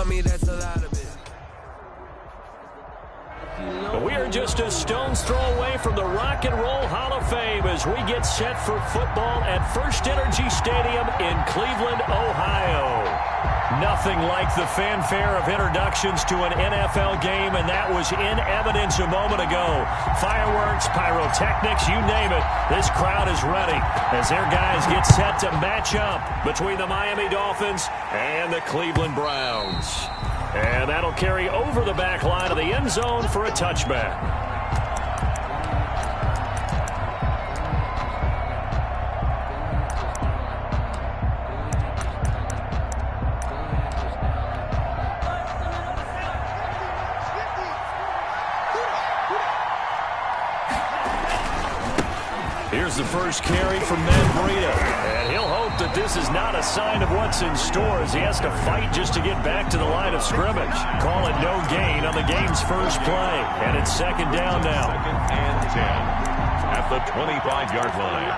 tell me that's a lot of it. We are just a stone's throw away from the Rock and Roll Hall of Fame as we get set for football at First Energy Stadium in Cleveland, Ohio. Nothing like the fanfare of introductions to an NFL game, and that was in evidence a moment ago. Fireworks, pyrotechnics, you name it. This crowd is ready as their guys get set to match up between the Miami Dolphins and the Cleveland Browns. And that'll carry over the back line of the end zone for a touchback. Here's the first carry from Matt Breida. And he'll hope that this is not a sign of what's in store as he has to fight just to get back to the line of scrimmage. Call it no gain on the game's first play. And it's second down now. Second and 10 at the 25-yard line.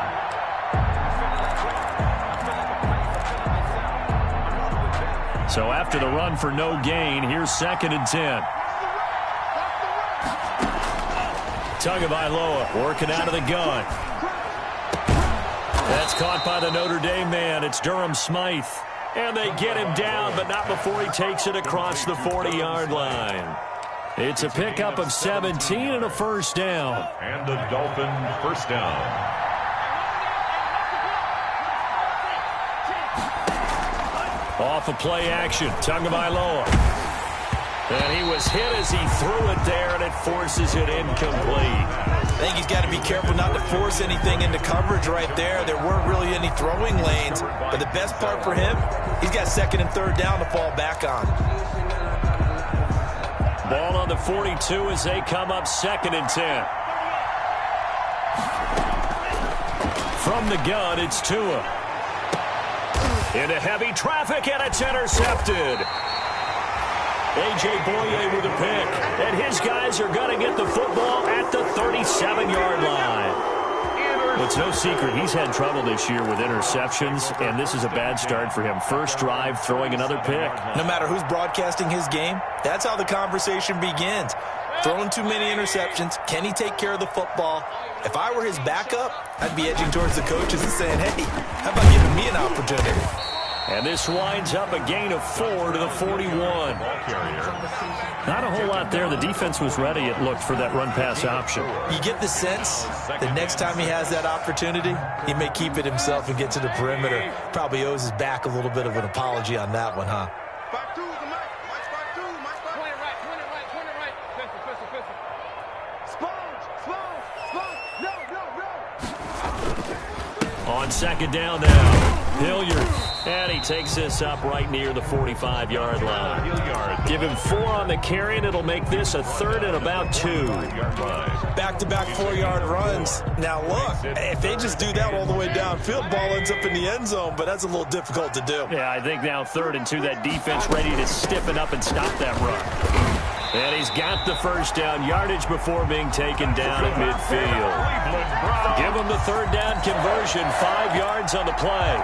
So after the run for no gain, here's second and 10. Tagovailoa working out of the gun. That's caught by the Notre Dame man. It's Durham Smythe. And they get him down, but not before he takes it across the 40-yard line. It's a pickup of 17 and a first down. And the Dolphins first down. Off of play action, Tagovailoa. And he was hit as he threw it there, and it forces it incomplete. I think he's got to be careful not to force anything into coverage right there. There weren't really any throwing lanes, but the best part for him, he's got second and third down to fall back on. Ball on the 42 as they come up second and 10. From the gun, it's Tua. Into heavy traffic, and it's intercepted. A.J. Boye with a pick, and his guys are going to get the football at the 37-yard line. It's no secret he's had trouble this year with interceptions, and this is a bad start for him. First drive, throwing another pick. No matter who's broadcasting his game, that's how the conversation begins. Throwing too many interceptions, can he take care of the football? If I were his backup, I'd be edging towards the coaches and saying, hey, how about giving me an opportunity? And this winds up a gain of 4 to the 41. Not a whole lot there. The defense was ready, it looked, for that run-pass option. You get the sense that next time he has that opportunity, he may keep it himself and get to the perimeter. Probably owes his back a little bit of an apology on that one, huh? On second down now, Hilliard. And he takes this up right near the 45-yard line. Give him 4 on the carry, and it'll make this a third and about 2. Back-to-back 4-yard runs. Now, look, if they just do that all the way downfield, ball ends up in the end zone, but that's a little difficult to do. Yeah, I think now third and 2, that defense ready to stiffen up and stop that run. And he's got the first down, yardage before being taken down at midfield. Give him the third down conversion, 5 yards on the play.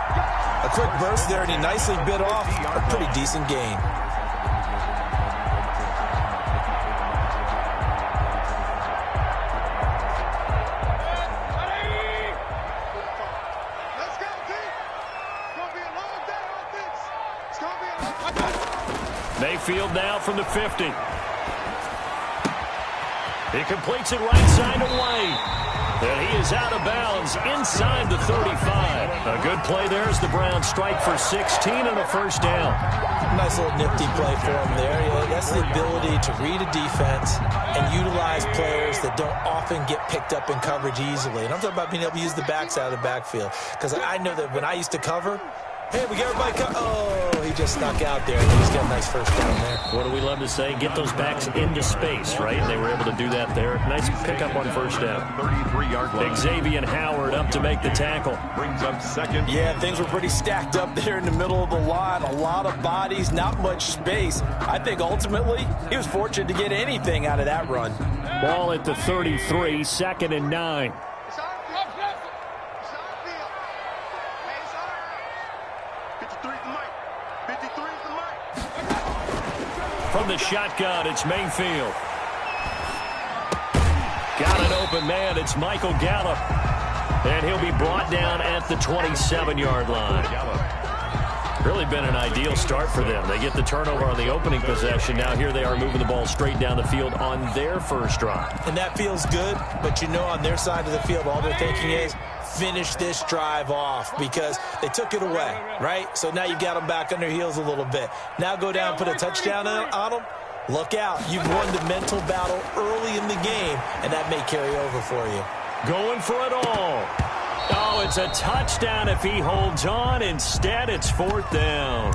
A quick burst there, and he nicely bit off a pretty decent gain. Mayfield now from the 50. He completes it right side to White. And he is out of bounds inside the 35. A good play there as the Browns strike for 16 and a first down. Nice little nifty play for him there. Yeah, that's the ability to read a defense and utilize players that don't often get picked up in coverage easily. And I'm talking about being able to use the backside of the backfield. Because I know that when I used to cover, hey, we got everybody oh, he just snuck out there. And he's got a nice first down there. What do we love to say? Get those backs into space, right? And they were able to do that there. Nice pickup on first down. 33-yard line. Xavier Howard up to make the tackle. Brings up second. Yeah, things were pretty stacked up there in the middle of the line. A lot of bodies, not much space. I think ultimately he was fortunate to get anything out of that run. Ball at the 33, second and 9. From the shotgun, it's Mayfield. Got an open man. It's Michael Gallup. And he'll be brought down at the 27-yard line. Really been an ideal start for them. They get the turnover on the opening possession. Now here they are moving the ball straight down the field on their first drive. And that feels good, but you know on their side of the field, all they're thinking is, finish this drive off because they took it away, right? So now you've got them back on their heels a little bit. Now go down, put a touchdown on them. Look out. You've won the mental battle early in the game, and that may carry over for you. Going for it all. Oh, it's a touchdown if he holds on. Instead, it's fourth down.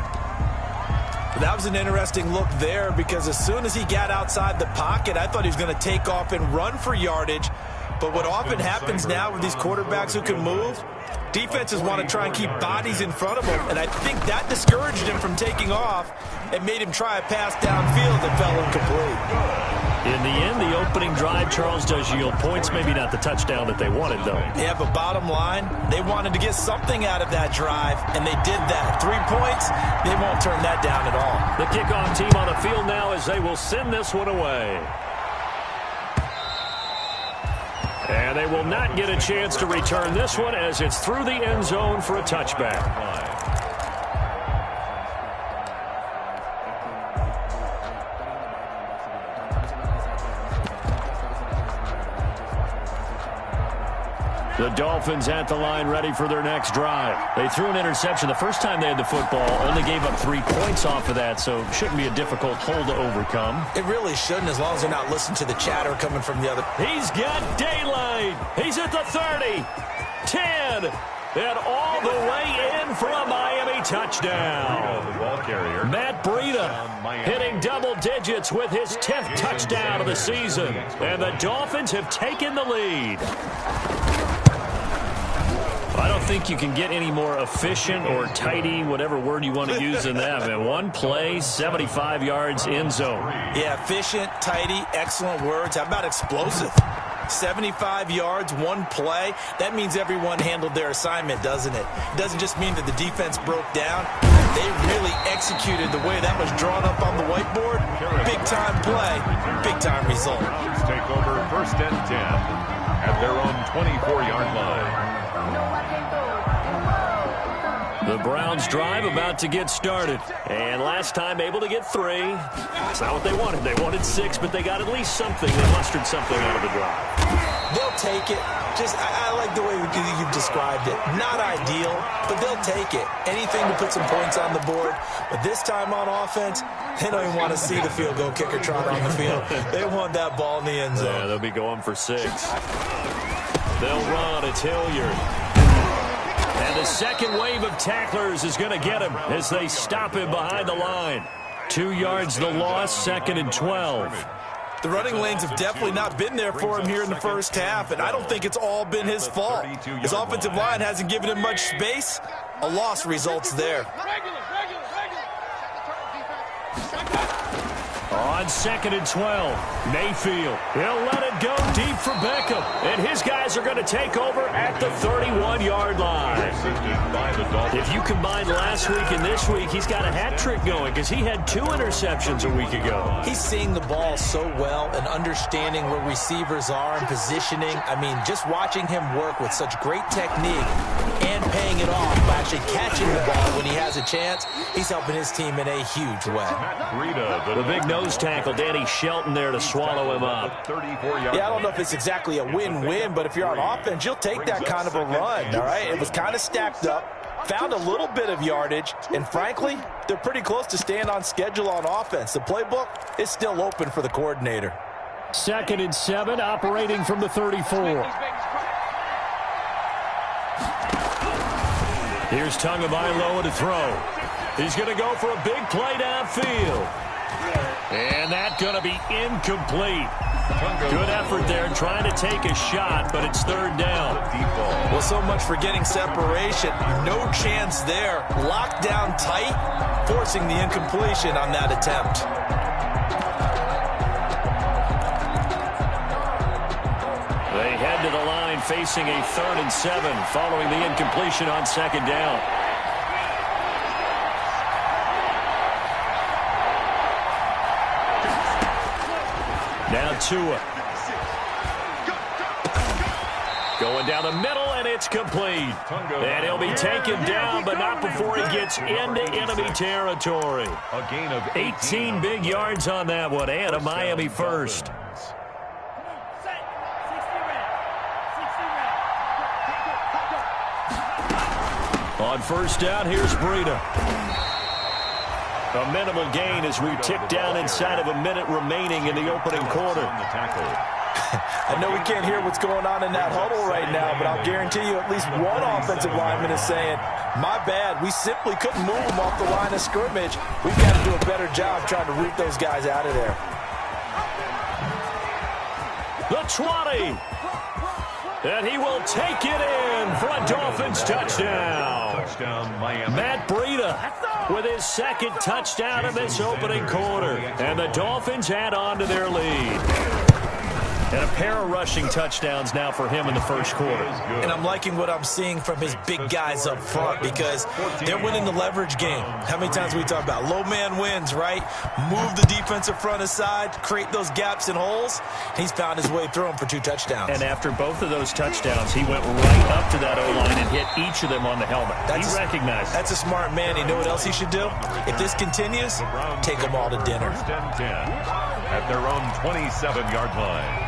That was an interesting look there because as soon as he got outside the pocket, I thought he was going to take off and run for yardage. But what often happens now with these quarterbacks who can move, defenses want to try and keep bodies in front of them, and I think that discouraged him from taking off and made him try a pass downfield that fell incomplete. In the end, the opening drive, Charles, does yield points. Maybe not the touchdown that they wanted, though. Yeah, but bottom line, they wanted to get something out of that drive, and they did that. 3 points, they won't turn that down at all. The kickoff team on the field now as they will send this one away. And they will not get a chance to return this one as it's through the end zone for a touchback. The Dolphins at the line ready for their next drive. They threw an interception the first time they had the football, only gave up 3 points off of that, so shouldn't be a difficult hole to overcome. It really shouldn't as long as they're not listening to the chatter coming from the other. He's got daylight. He's at the 30, 10, and all the way in for a Miami touchdown. The ball carrier. Matt Breida hitting double digits with his 10th touchdown of the season, and the Dolphins have taken the lead. I don't think you can get any more efficient or tidy, whatever word you want to use in that. Man, one play, 75 yards in zone. Yeah, efficient, tidy, excellent words. How about explosive? 75 yards, one play. That means everyone handled their assignment, doesn't it? It doesn't just mean that the defense broke down. They really executed the way that was drawn up on the whiteboard. Big-time play, big-time result. Take over first and 10 at their own 24-yard line. The Browns drive about to get started. And last time able to get 3. That's not what they wanted. They wanted 6, but they got at least something. They mustered something out of the drive. They'll take it. I like the way you've described it. Not ideal, but they'll take it. Anything to put some points on the board. But this time on offense, they don't even want to see the field goal kicker trot on the field. They want that ball in the end zone. Yeah, they'll be going for 6. They'll run. It's Hilliard. And the second wave of tacklers is going to get him as they stop him behind the line. 2 yards the loss, 2nd and 12. The running lanes have definitely not been there for him here in the first half, and I don't think it's all been his fault. His offensive line hasn't given him much space. A loss results there. On 2nd and 12, Mayfield. He'll let it go deep for Beckham. And his guys are going to take over at the 31-yard line. If you combine last week and this week, he's got a hat trick going because he had 2 interceptions a week ago. He's seeing the ball so well and understanding where receivers are and positioning. I mean, just watching him work with such great technique and paying it off by actually catching the ball when he has a chance, he's helping his team in a huge way. The big nose tackle, Danny Shelton there to swallow him up. Yeah, I don't know if it's exactly a win-win, but if you're on offense, you'll take that kind of a run, all right? It was kind of stacked up, found a little bit of yardage, and frankly, they're pretty close to staying on schedule on offense. The playbook is still open for the coordinator. 2nd and 7, operating from the 34. Here's Tagovailoa to throw. He's going to go for a big play downfield. And that's going to be incomplete. Good effort there trying to take a shot, but it's 3rd down. Well, so much for getting separation. No chance there. Locked down tight, forcing the incompletion on that attempt. They head to the line facing a 3rd and 7 following the incompletion on 2nd down. now Tua. Going down the middle, and it's complete. And he'll be taken down, but not before he gets into enemy territory. A gain of 18 big yards on that one, and a Miami first. On first down, here's Breida. A minimal gain as we tick down inside of a minute remaining in the opening quarter. I know we can't hear what's going on in that huddle right now, but I'll guarantee you at least one offensive lineman is saying, my bad, we simply couldn't move them off the line of scrimmage. We've got to do a better job trying to root those guys out of there. The 20. And he will take it in for a Dolphins touchdown. Miami. Matt Breida with his second touchdown in this opening quarter. And the Dolphins add on to their lead. And a pair of rushing touchdowns now for him in the first quarter. And I'm liking what I'm seeing from his big guys up front because they're winning the leverage game. How many times we talk about low man wins, right? Move the defensive front aside, create those gaps and holes. He's found his way through them for 2 touchdowns. And after both of those touchdowns, he went right up to that O-line and hit each of them on the helmet. He recognized it. That's a smart man. You know what else he should do? If this continues, take them all to dinner. First and 10 at their own 27-yard line.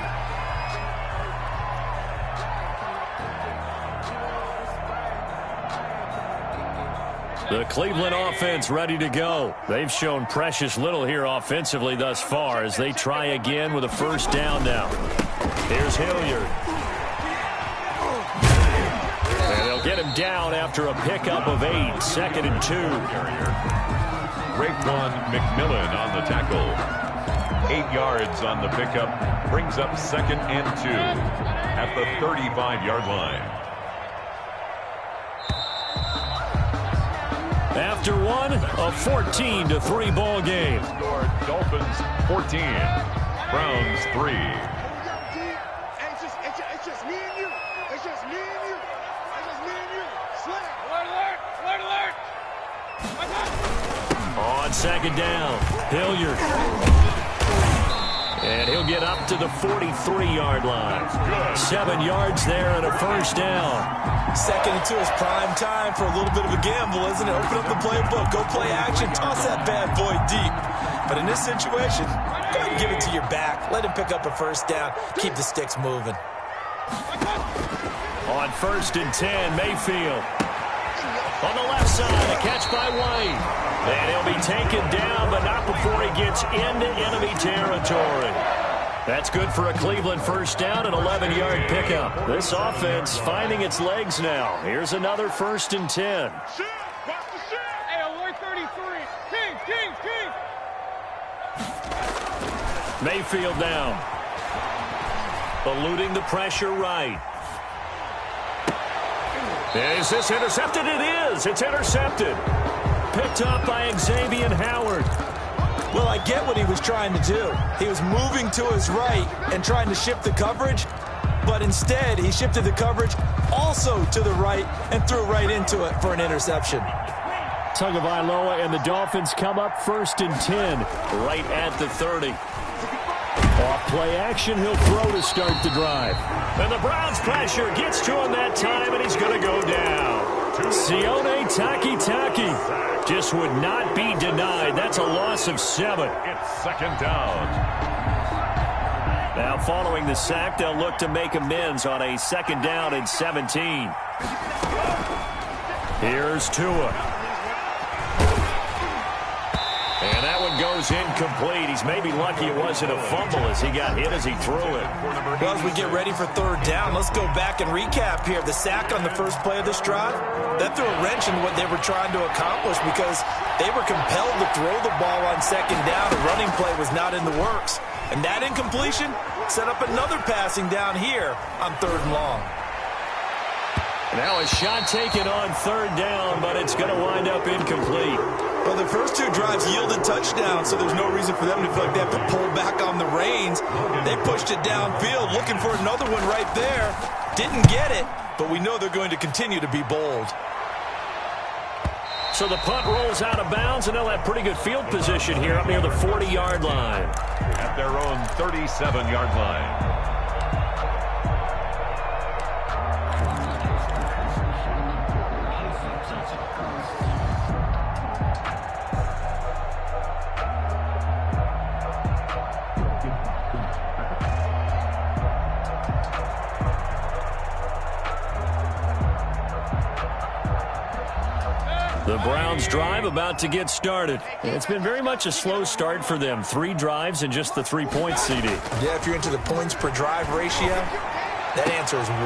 The Cleveland offense ready to go. They've shown precious little here offensively thus far as they try again with a first down now. Here's Hilliard. And they'll get him down after a pickup of 8, 2nd and 2. Raekwon McMillan on the tackle. 8 yards on the pickup. Brings up 2nd and 2 at the 35-yard line. After one, a 14-3 ball game. Scored Dolphins 14, Browns 3. It's just me and you. It's just me and you. It's just me and you. Slam. Alert, alert, alert, alert. On second down, Hilliard. And he'll get up to the 43-yard line. 7 yards there and a first down. 2nd and 2 is prime time for a little bit of a gamble, isn't it? Open up the playbook, go play action, toss that bad boy deep. But in this situation, go ahead and give it to your back. Let him pick up a first down. Keep the sticks moving. On 1st and 10, Mayfield. On the left side, a catch by White. And he'll be taken down, but not before he gets into enemy territory. That's good for a Cleveland first down, an 11-yard pickup. This offense finding its legs now. Here's another 1st and 10. Hey, alert 33. King. Mayfield now. Eluding the pressure right. Is this intercepted? It is. It's intercepted. Picked up by Xavier Howard. Well, I get what he was trying to do. He was moving to his right and trying to shift the coverage, but instead he shifted the coverage also to the right and threw right into it for an interception. Tagovailoa and the Dolphins come up 1st and 10, right at the 30. Off play action, he'll throw to start the drive. And the Browns pressure gets to him that time, and he's going to go down. Sione Takitaki just would not be denied. That's a loss of 7. It's 2nd down. Now following the sack, they'll look to make amends on a 2nd down and 17. Here's Tua. And that one goes incomplete. He's maybe lucky it wasn't a fumble as he got hit as he threw it. Well, as we get ready for 3rd down, let's go back and recap here. The sack on the first play of this drive, that threw a wrench in what they were trying to accomplish because they were compelled to throw the ball on 2nd down. A running play was not in the works. And that incompletion set up another passing down here on 3rd and long. Now a shot taken on 3rd down, but it's going to wind up incomplete. Well, the first 2 drives yielded touchdowns, so there's no reason for them to feel like they have to pull back on the reins. They pushed it downfield, looking for another one right there. Didn't get it, but we know they're going to continue to be bold. So the punt rolls out of bounds, and they'll have pretty good field position here up near the 40-yard line. At their own 37-yard line. The Browns drive about to get started. It's been very much a slow start for them. 3 drives and just the 3 points, CD. Yeah, if you're into the points per drive ratio, that answer is 1.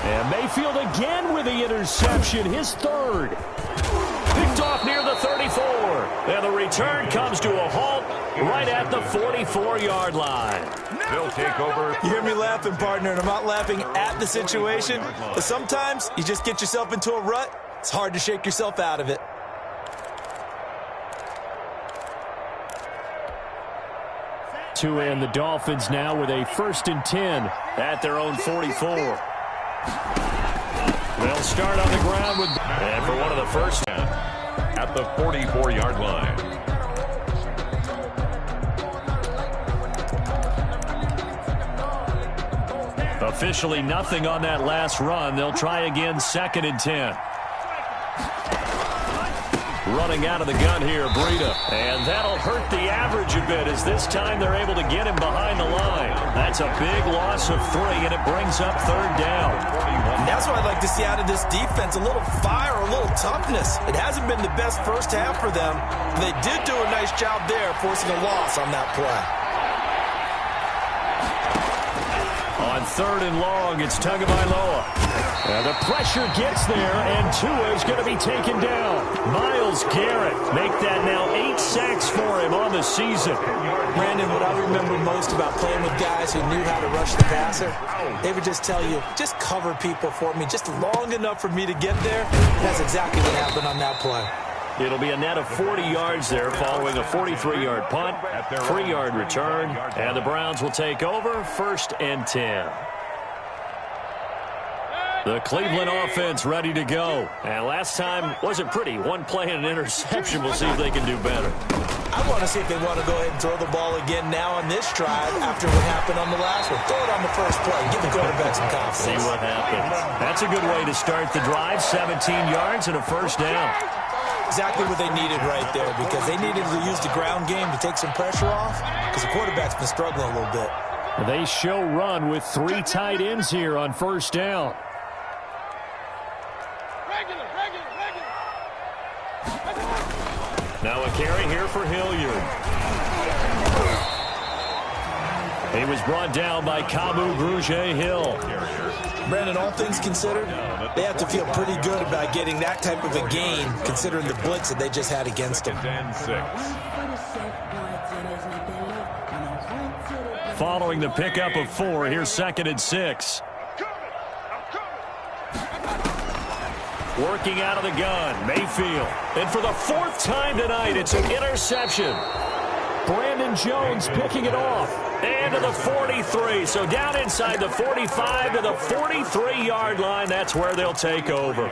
And Mayfield again with the interception, his 3rd. Picked off near the 34. And the return comes to a halt right at the 44-yard line. They'll take over. You hear me laughing, partner, and I'm not laughing at the situation. But sometimes you just get yourself into a rut. It's hard to shake yourself out of it. Tua and the Dolphins now with a 1st and 10 at their own 44. They'll start on the ground with, and for one of the first at the 44-yard line. Officially nothing on that last run. They'll try again, 2nd and 10. Running out of the gun here, Breida. And that'll hurt the average a bit as this time they're able to get him behind the line. That's a big loss of 3, and it brings up 3rd down. And that's what I'd like to see out of this defense, a little fire, a little toughness. It hasn't been the best first half for them. They did do a nice job there, forcing a loss on that play. On 3rd and long, it's Tagovailoa. And the pressure gets there, and Tua is going to be taken down. Myles Garrett make that now 8 sacks for him on the season. Brandon, what I remember most about playing with guys who knew how to rush the passer, they would just tell you, just cover people for me, just long enough for me to get there. That's exactly what happened on that play. It'll be a net of 40 yards there following a 43-yard punt, 3-yard return, and the Browns will take over 1st and 10. The Cleveland offense ready to go. And last time wasn't pretty. 1 play and an interception. We'll see if they can do better. I want to see if they want to go ahead and throw the ball again now on this drive after what happened on the last one. Throw it on the first play. Give the quarterback some confidence. See what happens. That's a good way to start the drive. 17 yards and a 1st down. Exactly what they needed right there, because they needed to use the ground game to take some pressure off, because the quarterback's been struggling a little bit. They show run with 3 tight ends here on 1st down. Now a carry here for Hilliard. He was brought down by Kamu Grugier-Hill. Brandon, all things considered, they have to feel pretty good about getting that type of a gain, considering the blitz that they just had against them. Following the pickup of 4, here's 2nd and 6. Working out of the gun, Mayfield. And for the 4th time tonight, it's an interception. Brandon Jones picking it off. And to the 43. So down inside the 45 to the 43-yard line. That's where they'll take over.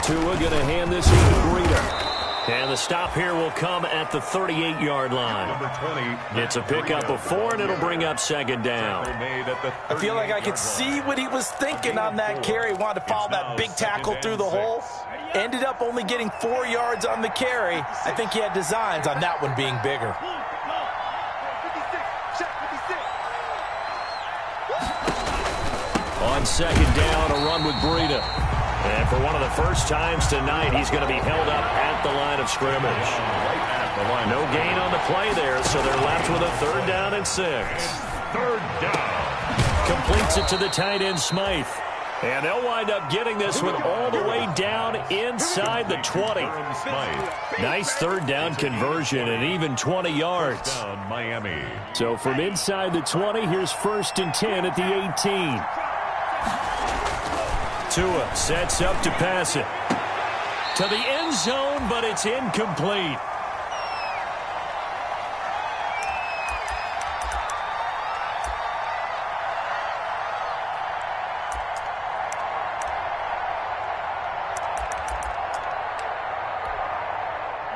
Tua going to hand this in to Breida. And the stop here will come at the 38-yard line. It's a pickup of 4, and it'll bring up 2nd down. I feel like I could see what he was thinking on that carry. Wanted to follow that big tackle through the hole. Ended up only getting 4 yards on the carry. I think he had designs on that one being bigger. On 2nd down, a run with Breida. And for one of the first times tonight, he's going to be held up at the line of scrimmage. No gain on the play there, so they're left with a 3rd down and 6. 3rd down. Completes it to the tight end, Smythe. And they'll wind up getting this one all the way down inside the 20. Nice 3rd down conversion and even 20 yards. Miami. So from inside the 20, here's 1st and 10 at the 18. Tua sets up to pass it to the end zone, but it's incomplete.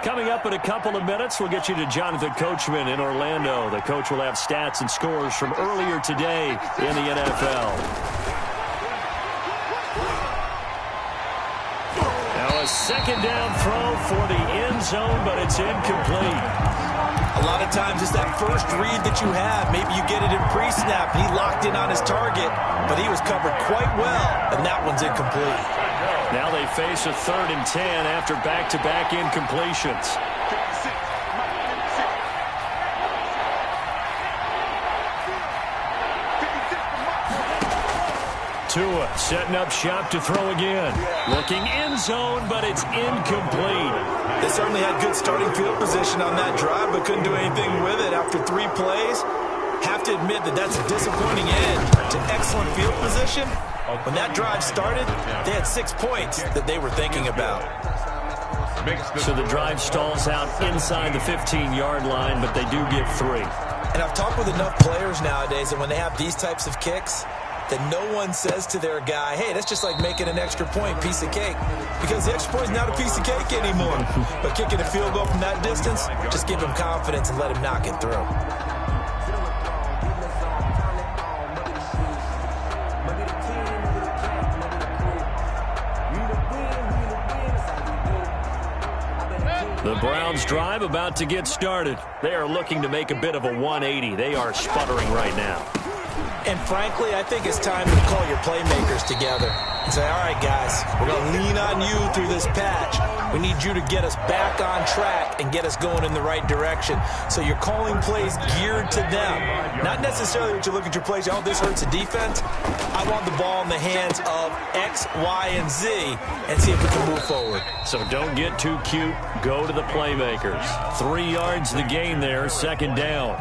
Coming up in a couple of minutes, we'll get you to Jonathan Coachman in Orlando. The coach will have stats and scores from earlier today in the NFL. Now a second down throw for the end zone, but it's incomplete. A lot of times it's that first read that you have. Maybe you get it in pre-snap. He locked in on his target, but he was covered quite well, and that one's incomplete. Now they face a 3rd and 10 after back-to-back incompletions. Tua setting up shop to throw again. Looking end zone, but it's incomplete. They certainly had good starting field position on that drive, but couldn't do anything with it after 3 plays. Have to admit that that's a disappointing end to excellent field position. When that drive started, they had 6 points that they were thinking about. So the drive stalls out inside the 15-yard line, but they do get 3. And I've talked with enough players nowadays that when they have these types of kicks, that no one says to their guy, hey, that's just like making an extra point, piece of cake. Because the extra point is not a piece of cake anymore. But kicking a field goal from that distance, just give him confidence and let him knock it through. The Browns drive about to get started. They are looking to make a bit of a 180. They are sputtering right now. And frankly, I think it's time to call your playmakers together and say, all right, guys, we're going to lean on you through this patch. We need you to get us back on track and get us going in the right direction. So you're calling plays geared to them. Not necessarily what you look at your plays, oh, this hurts the defense. I want the ball in the hands of X, Y, and Z and see if we can move forward. So don't get too cute. Go to the playmakers. 3 yards the gain there, 2nd down.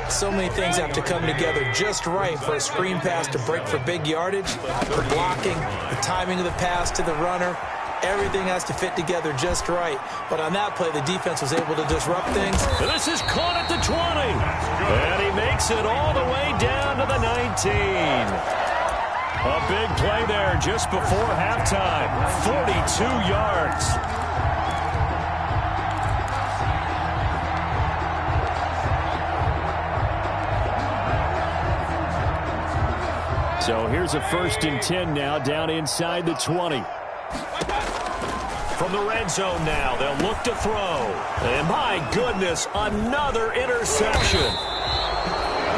So many things have to come together just right for a screen pass to break for big yardage, for blocking, the timing of the pass to the runner. Everything has to fit together just right. But on that play, the defense was able to disrupt things. This is caught at the 20. And he makes it all the way down to the 19. A big play there just before halftime. 42 yards. So here's a 1st and 10 now down inside the 20. From the red zone now, they'll look to throw. And my goodness, another interception.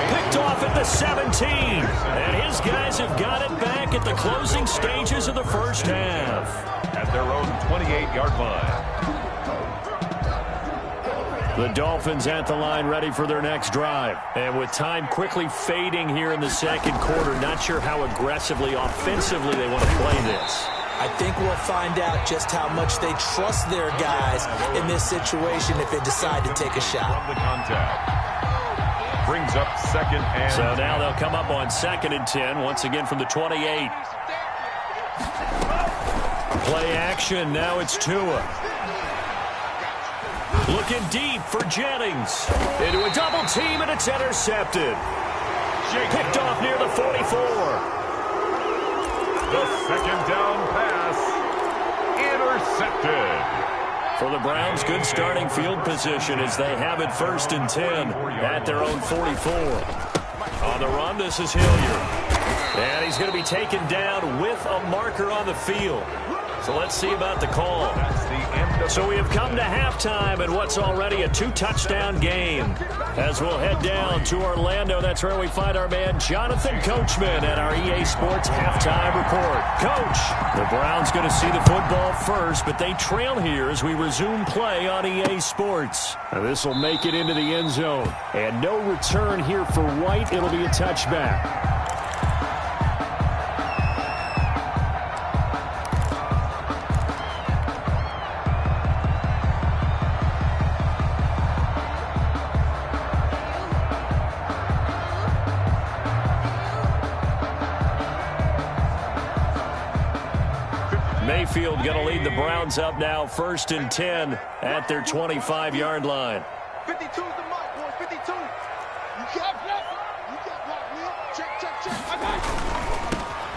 Picked off at the 17. And his guys have got it back at the closing stages of the first half. At their own 28-yard line. The Dolphins at the line ready for their next drive. And with time quickly fading here in the 2nd quarter, not sure how aggressively, offensively they want to play this. I think we'll find out just how much they trust their guys in this situation if they decide to take a shot. From the contact. Brings up 2nd and... So now they'll come up on 2nd and 10, once again from the 28. Play action, now it's Tua. Looking deep for Jennings. Into a double team, and it's intercepted. Picked off near the 44. The 2nd down pass. Intercepted. For the Browns, good starting field position as they have it 1st and 10 at their own 44. On the run, this is Hilliard. And he's going to be taken down with a marker on the field. So let's see about the call. So we have come to halftime in what's already a 2-touchdown game. As we'll head down to Orlando, that's where we find our man Jonathan Coachman at our EA Sports Halftime Report. Coach, the Browns going to see the football first, but they trail here as we resume play on EA Sports. Now this will make it into the end zone. And no return here for White. It'll be a touchback. Mayfield going to lead the Browns up now, 1st and 10 at their 25-yard line. 52's the mark, boys. 52. You can't block. You can't block, Will. Check. I got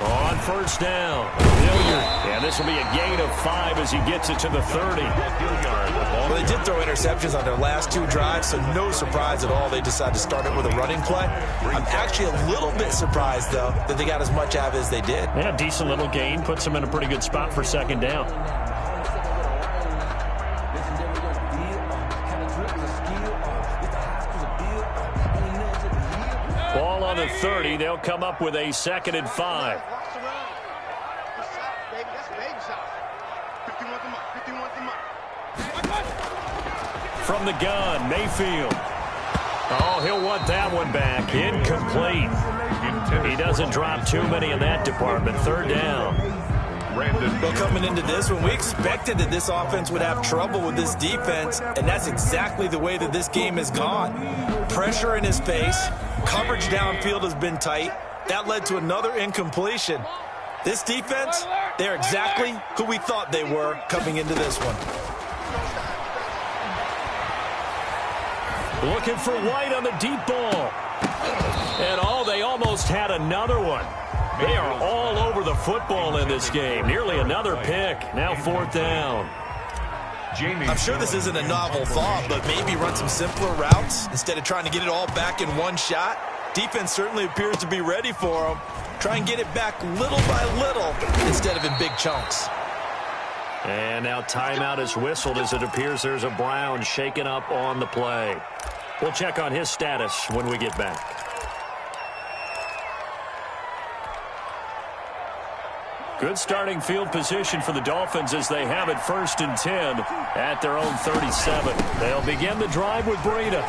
On first down, Hilliard. And this will be a gain of 5 as he gets it to the 30. Well, they did throw interceptions on their last 2 drives, so no surprise at all they decided to start it with a running play. I'm actually a little bit surprised, though, that they got as much out of it as they did. Yeah, decent little gain. Puts them in a pretty good spot for second down. Ball on the 30. They'll come up with a 2nd and 5. From the gun, Mayfield. Oh, he'll want that one back. Incomplete. He doesn't drop too many in that department. 3rd down. Well, coming into this one, we expected that this offense would have trouble with this defense, and that's exactly the way that this game has gone. Pressure in his face. Coverage downfield has been tight. That led to another incompletion. This defense, they're exactly who we thought they were coming into this one. Looking for White on the deep ball. And they almost had another one. They are all over the football in this game. Nearly another pick. Now 4th down. I'm sure this isn't a novel thought, but maybe run some simpler routes instead of trying to get it all back in one shot. Defense certainly appears to be ready for them. Try and get it back little by little instead of in big chunks. And now timeout is whistled as it appears there's a Brown shaken up on the play. We'll check on his status when we get back. Good starting field position for the Dolphins as they have it 1st and 10 at their own 37. They'll begin the drive with Breida.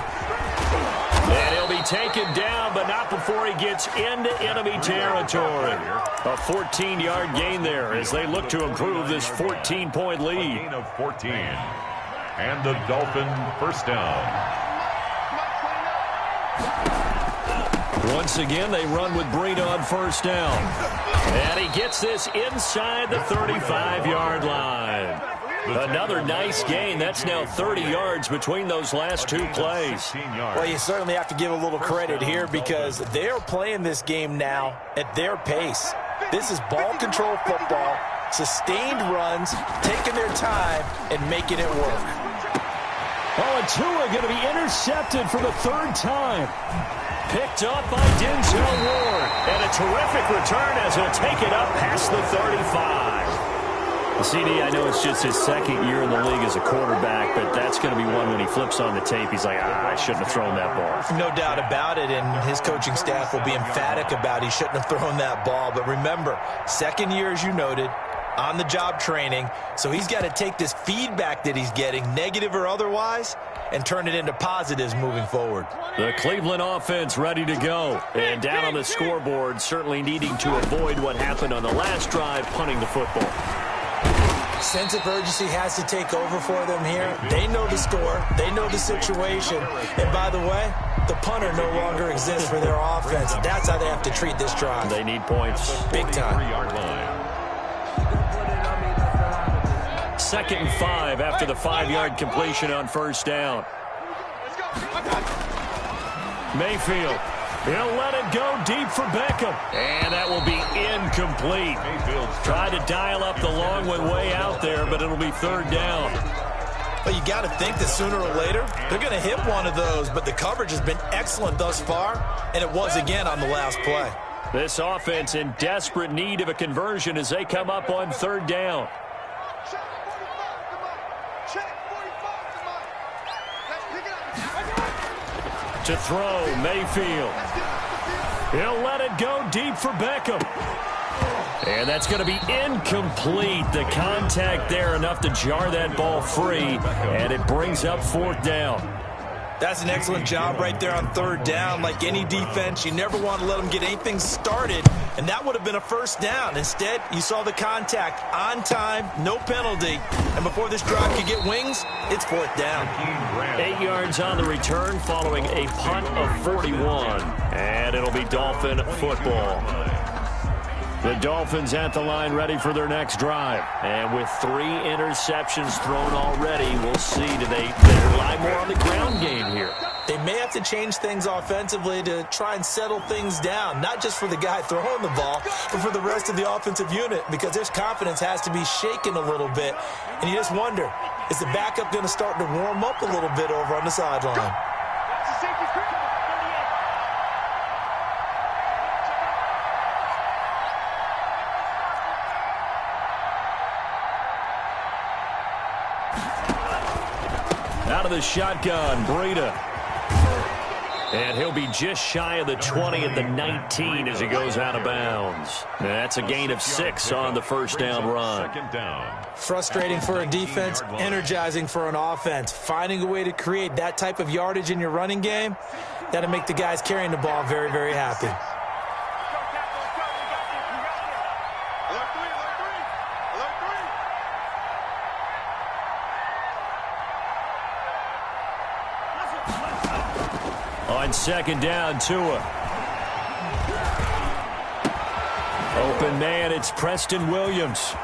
And he'll be taken down, but not before he gets into enemy territory. A 14-yard gain there as they look to improve this 14-point lead. Gain of 14. And the Dolphin 1st down. Once again, they run with Breida on 1st down. And he gets this inside the 35-yard line. Another nice gain. That's now 30 yards between those last 2 plays. Well, you certainly have to give a little credit here because they're playing this game now at their pace. This is ball control football, sustained runs, taking their time, and making it work. Oh, and Tua going to be intercepted for the 3rd time. Picked up by Denzel Ward. And a terrific return as he'll take it up past the 35. CD, I know it's just his 2nd year in the league as a quarterback, but that's going to be one when he flips on the tape. He's like, I shouldn't have thrown that ball. No doubt about it, and his coaching staff will be emphatic about he shouldn't have thrown that ball. But remember, 2nd year, as you noted, on-the-job training, so he's got to take this feedback that he's getting, negative or otherwise, and turn it into positives moving forward. The Cleveland offense ready to go. And down on the scoreboard, certainly needing to avoid what happened on the last drive, punting the football. Sense of urgency has to take over for them here. They know the score. They know the situation. And by the way, the punter no longer exists for their offense. That's how they have to treat this drive. They need points. Big time. 2nd and 5 after the 5-yard completion on 1st down. Mayfield. He'll let it go deep for Beckham. And that will be incomplete. Tried to dial up the long one way out there, but it'll be 3rd down. But you got to think that sooner or later, they're going to hit one of those. But the coverage has been excellent thus far, and it was again on the last play. This offense in desperate need of a conversion as they come up on 3rd down. To throw, Mayfield. He'll let it go deep for Beckham. And that's going to be incomplete. The contact there enough to jar that ball free, and it brings up 4th down. That's an excellent job right there on 3rd down. Like any defense, you never want to let them get anything started, and that would have been a 1st down. Instead, you saw the contact on time, no penalty, and before this drive could get wings, it's 4th down. 8 yards on the return following a punt of 41, and it'll be Dolphin football. The Dolphins at the line ready for their next drive. And with 3 interceptions thrown already, we'll see, do they rely more on the ground game here? They may have to change things offensively to try and settle things down, not just for the guy throwing the ball, but for the rest of the offensive unit, because their confidence has to be shaken a little bit. And you just wonder, is the backup going to start to warm up a little bit over on the sideline? Out of the shotgun, Breida. And he'll be just shy of the 20 at the 19 as he goes out of bounds. That's a gain of 6 on the first down run. Second down. Frustrating for a defense, energizing for an offense. Finding a way to create that type of yardage in your running game, that'll make the guys carrying the ball very, very happy. On second down, Tua. Open man, it's Preston Williams.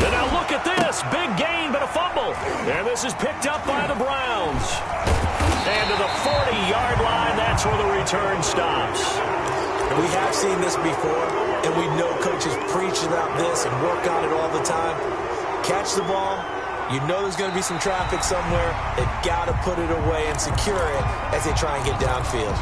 And now look at this. Big gain, but a fumble. And this is picked up by the Browns. And to the 40-yard line, that's where the return stops. We have seen this before, and we know coaches preach about this and work on it all the time. Catch the ball. You know there's going to be some traffic somewhere. They've got to put it away and secure it as they try and get downfield.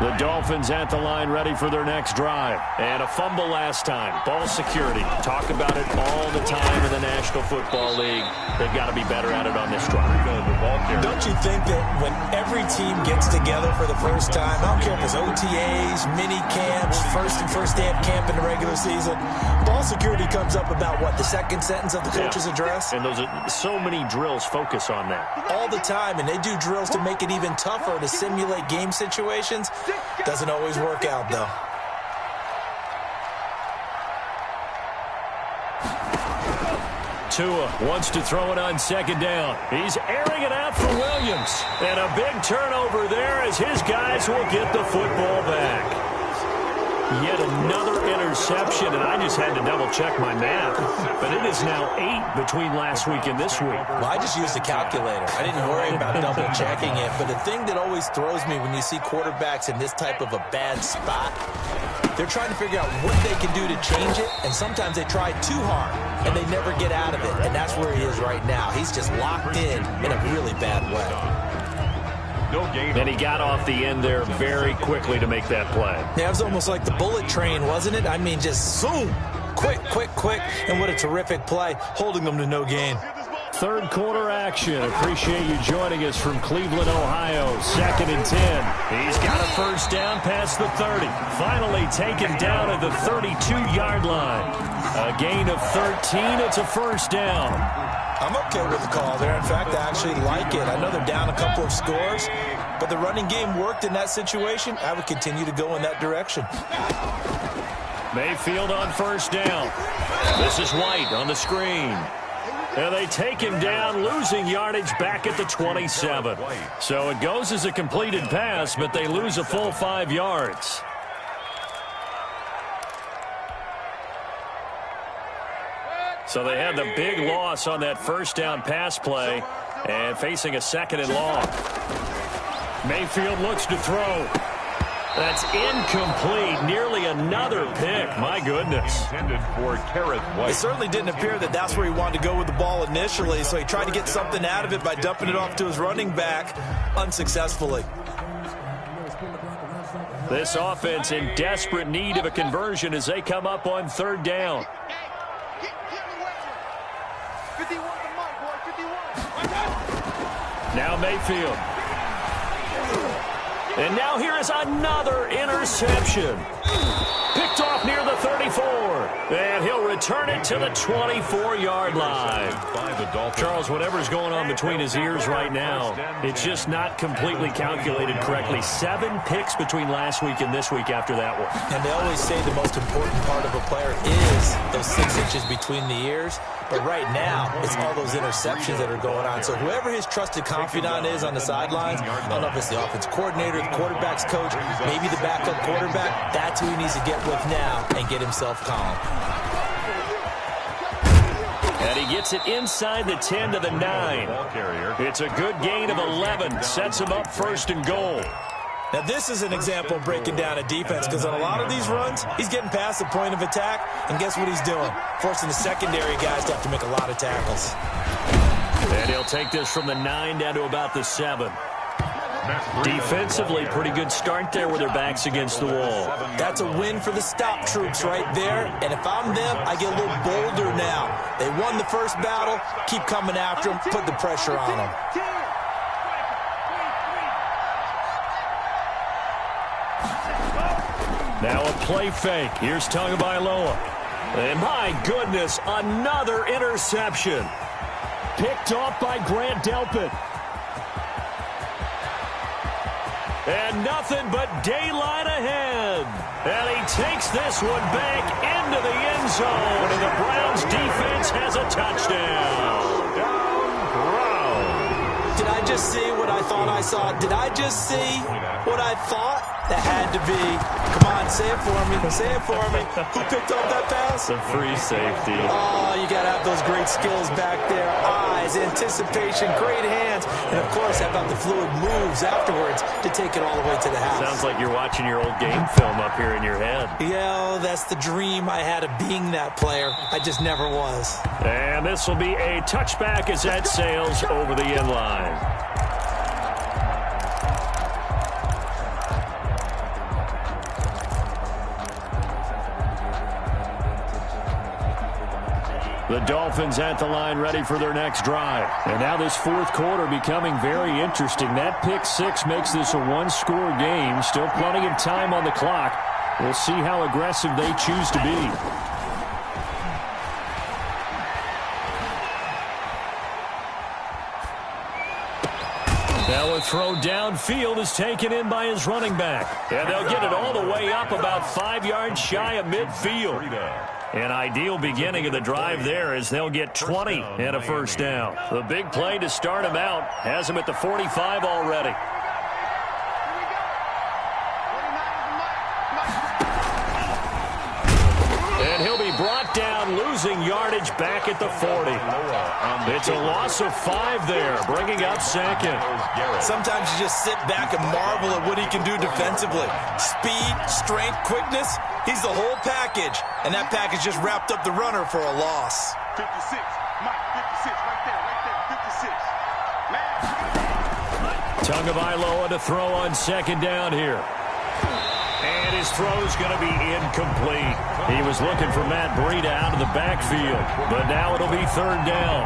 The Dolphins at the line ready for their next drive. And a fumble last time. Ball security. Talk about it all the time in the National Football League. They've got to be better at it on this drive. Don't you think that when every team gets together for the first time, I don't care if it's OTAs, mini camps, first day of camp in the regular season, ball security comes up about, what, the second sentence of the coach's address? And those are so many drills focus on that. All the time, and they do drills to make it even tougher to simulate game situations. Doesn't always work out, though. Tua wants to throw it on second down. He's airing it out for Williams. And a big turnover there as his guys will get the football back. Yet another interception, and I just had to double-check my math. But it is now 8 between last week and this week. Well, I just used a calculator. I didn't worry about double-checking it. But the thing that always throws me when you see quarterbacks in this type of a bad spot, they're trying to figure out what they can do to change it, and sometimes they try too hard, and they never get out of it. And that's where he is right now. He's just locked in a really bad way. No gain. And he got off the end there very quickly to make that play. Yeah, it was almost like the bullet train, wasn't it? I mean, just zoom, quick, and what a terrific play, holding them to no gain. Third quarter action. Appreciate you joining us from Cleveland, Ohio. 2nd and 10. He's got a first down past the 30. Finally taken down at the 32-yard line. A gain of 13. It's a first down. I'm okay with the call there. In fact, I actually like it. I know they're down a couple of scores, but the running game worked in that situation. I would continue to go in that direction. Mayfield on first down. This is White on the screen. And they take him down, losing yardage back at the 27. So it goes as a completed pass, but they lose a full 5 yards. So they had the big loss on that first down pass play and facing a 2nd and long. Mayfield looks to throw. That's incomplete. Nearly another pick. My goodness. Intended for Kareth White. It certainly didn't appear that that's where he wanted to go with the ball initially, so he tried to get something out of it by dumping it off to his running back unsuccessfully. This offense in desperate need of a conversion as they come up on 3rd down. Now Mayfield. And now here is another interception. Picked off near the 34. And he'll return it to the 24-yard line. Charles, whatever's going on between his ears right now, it's just not completely calculated correctly. 7 picks between last week and this week after that one. And they always say the most important part of a player is those 6 inches between the ears. But right now, it's all those interceptions that are going on. So whoever his trusted confidant is on the sidelines, I don't know if it's the offense coordinator, the quarterback's coach, maybe the backup quarterback, that's who he needs to get with now and get himself calm. And he gets it inside the 10 to the 9. It's a good gain of 11. Sets him up 1st and goal. Now, this is an example of breaking down a defense, because on a lot of these runs, he's getting past the point of attack, and guess what he's doing? Forcing the secondary guys to have to make a lot of tackles. And he'll take this from the 9 down to about the 7. Defensively, pretty good start there with their backs against the wall. That's a win for the stop troops right there, and if I'm them, I get a little bolder now. They won the first battle, keep coming after them, put the pressure on them. Now a play fake. Here's Tagovailoa. And my goodness, another interception. Picked off by Grant Delpit. And nothing but daylight ahead. And he takes this one back into the end zone. And the Browns defense has a touchdown. Brown. Did I just see what I thought I saw? Did I just see what I thought? That had to be. Come on, say it for me. Say it for me. Who picked up that pass? The free safety. Oh, you got to have those great skills back there. Eyes, anticipation, great hands. And, of course, how about the fluid moves afterwards to take it all the way to the house? Sounds like you're watching your old game film up here in your head. Yeah, that's the dream I had of being that player. I just never was. And this will be a touchback as that sails over the end line. The Dolphins at the line ready for their next drive. And now this 4th quarter becoming very interesting. That pick 6 makes this a one-score game. Still plenty of time on the clock. We'll see how aggressive they choose to be. Now a throw downfield is taken in by his running back. And they'll get it all the way up about 5 yards shy of midfield. An ideal beginning of the drive there as they'll get 20 and a first down. The big play to start him out has him at the 45 already. And he'll be brought down, losing yardage back at the 40. It's a loss of 5 there, bringing up 2nd. Sometimes you just sit back and marvel at what he can do defensively. Speed, strength, quickness. He's the whole package, and that package just wrapped up the runner for a loss. 56, Mike, 56, right there, 56. Tagovailoa to throw on 2nd down here. And his throw's going to be incomplete. He was looking for Matt Breida out of the backfield, but now it'll be 3rd down.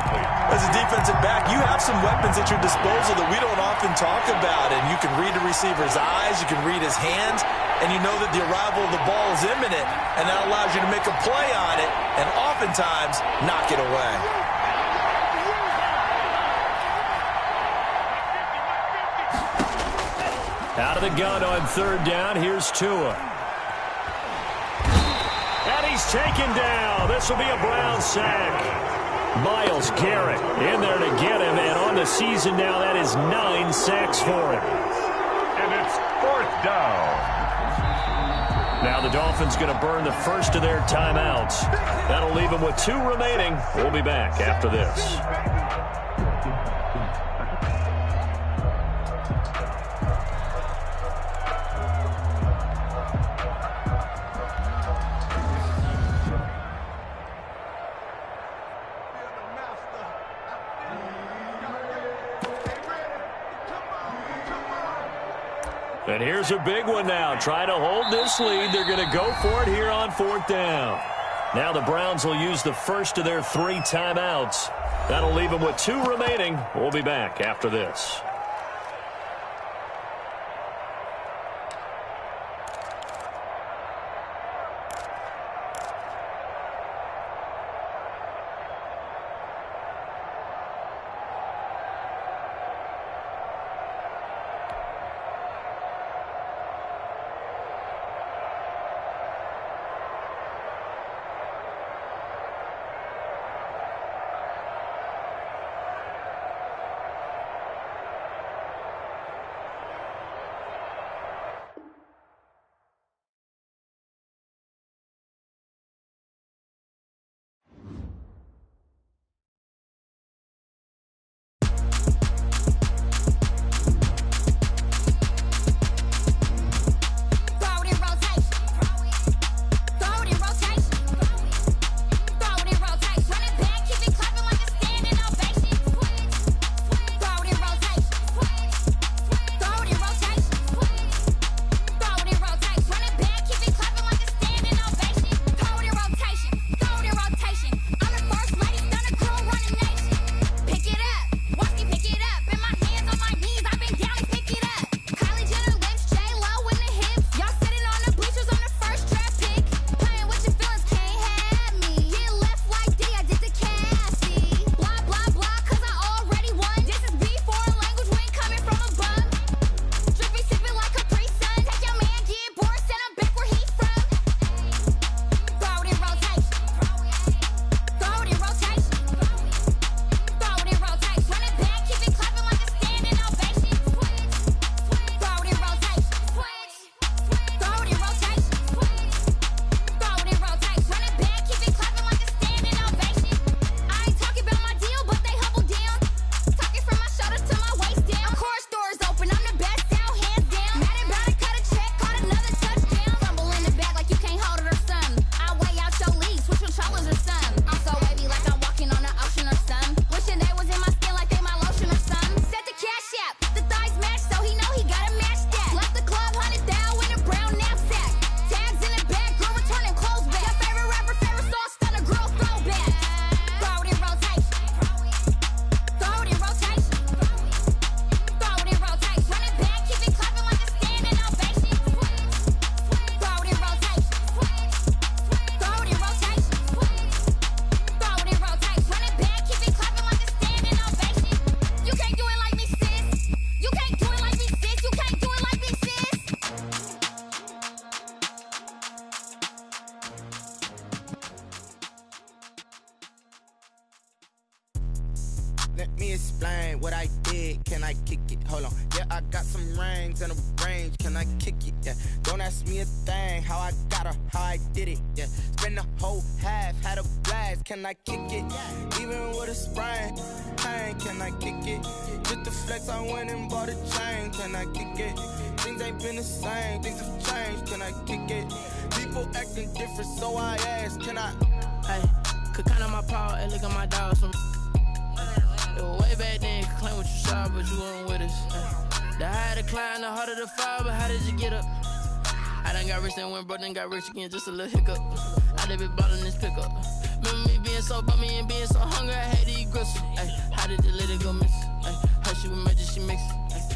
As a defensive back, you have some weapons at your disposal that we don't often talk about, and you can read the receiver's eyes, you can read his hands, and you know that the arrival of the ball is imminent, and that allows you to make a play on it and oftentimes knock it away. Out of the gun on 3rd down, here's Tua. And he's taken down. This will be a Brown sack. Myles Garrett in there to get him, and on the season now, that is 9 sacks for him. And it's 4th down. Now the Dolphins going to burn the first of their timeouts. That'll leave them with 2 remaining. We'll be back after this. And here's a big one now. Trying to hold this lead. They're going to go for it here on 4th down. Now the Browns will use the first of their 3 timeouts. That'll leave them with 2 remaining. We'll be back after this. it? Hold on. Yeah, I got some rings and a range. Can I kick it? Yeah. Don't ask me a thing. How I got her, how I did it. Yeah. Spend the whole half, had a blast. Can I kick it? Even with a sprain, pain. Can I kick it? Just the flex, I went and bought a chain. Can I kick it? Things ain't been the same. Things have changed. Can I kick it? People acting different, so I ask. Can I? Hey, could count on my power and look at my dogs from. It was way back then, could claim what you saw, but you weren't with us. The higher the climb, the harder the fall, but how did you get up? I done got rich and went broke, then got rich again, just a little hiccup. I done been ballin' this pickup. Remember me being so bummy and being so hungry, I had to eat gristle. Ay, how did you let it go miss? Ay, her she was magic, she mixed.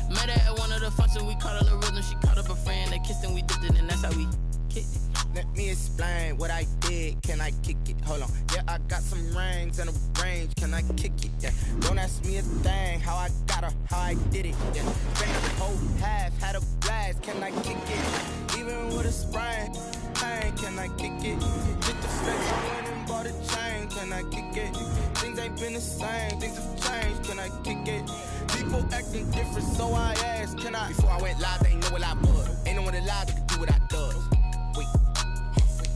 Met her at one of the functions, we caught a little rhythm, she caught up a friend, they kissed and we dipped it, and that's how we kicked it. Let me explain what I did. Can I kick it? Hold on. Yeah, I got some rings and a range. Can I kick it? Yeah. Don't ask me a thing. How I got her, how I did it. Yeah. Spent the whole half, had a blast. Can I kick it? Even with a sprain, pain. Can I kick it? Just the flex, I went and bought a chain. Can I kick it? Things ain't been the same. Things have changed. Can I kick it? People acting different, so I asked. Can I? Before I went live, they ain't know what I was. Ain't no one alive that could do what I does. Wait.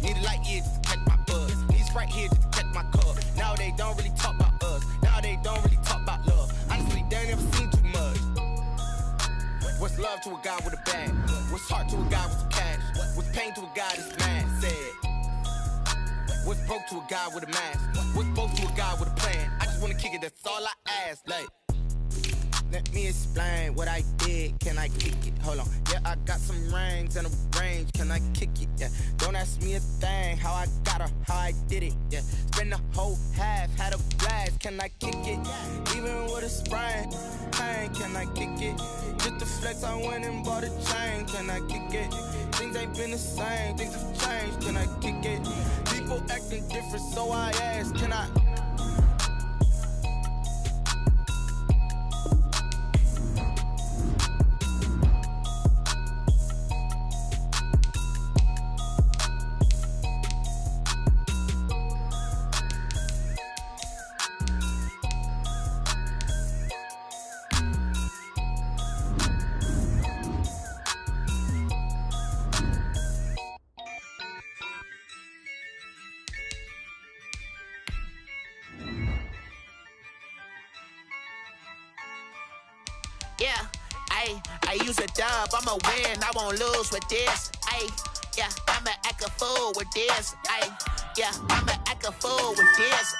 Need a light here just to catch my buzz. Need a Sprite here just to catch my cup. Now they don't really talk about us. Now they don't really talk about love. Honestly, they ain't never seen too much. What's love to a guy with a bag? What's heart to a guy with some cash? What's pain to a guy that's mad? Said. What's broke to a guy with a mask? What's both to a guy with a plan? I just wanna kick it, that's all I ask. Like, let me explain what I did. Can I kick it? Hold on. Yeah, I got some rings and a range. Can I kick it? Yeah. Don't ask me a thing. How I got her, how I did it. Yeah. Spend the whole half, had a blast. Can I kick it? Even with a sprain, pain. Can I kick it? Just the flex, I went and bought a chain. Can I kick it? Things ain't been the same. Things have changed. Can I kick it? People acting different, so I ask. Can I? Yeah, I use a dub, I'ma win, I won't lose with this. Yeah, I'ma act a fool with this. Yeah, I'ma act a fool with this.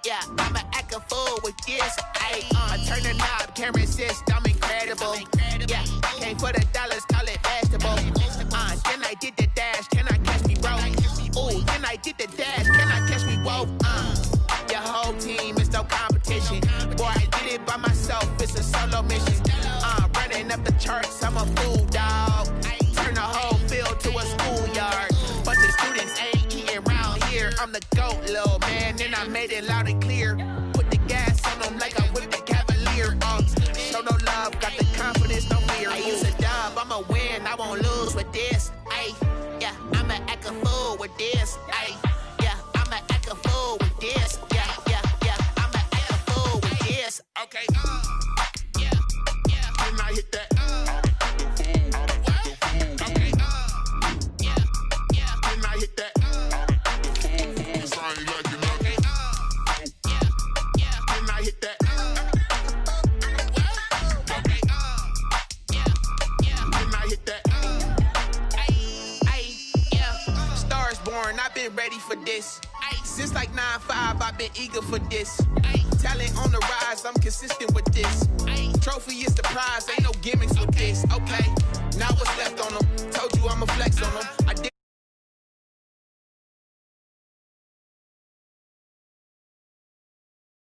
Yeah, I'ma act a fool with this. I turn the knob, camera assist, I'm incredible. Yeah, came for the dollars, call it vegetable. Then I did the dash, can I catch me, bro? Ooh, then I did the dash, can I catch me, whoa? Your whole team is no competition. Boy, I did it by myself, it's a solo mission. Running up the charts, I'm a fool, dog. Turn the whole field to a schoolyard. Bunch of students ain't eating around here. I'm the GOAT, little man, and I made it loud and clear. Put the gas on them like I whipped the Cavalier. Show no love, got the confidence, no fear. I use a dub, I'ma win, I won't lose with this. Yeah, I'ma act a fool with this. Yeah, I'ma act a fool with this. Yeah, I'ma act a fool with this. Okay, yeah, and I hit that. Okay, yeah, and I hit that. Cause I ain't like it. Okay, yeah, and I hit that. Okay, yeah, and I hit that. Yeah, Stars born, I've been ready for this. Since like 9-5, I've been eager for this. Talent on the rise, I'm consistent with this. Trophy is the prize, ain't no gimmicks with this. Okay, now what's left on them? Told you I'ma flex on them. I did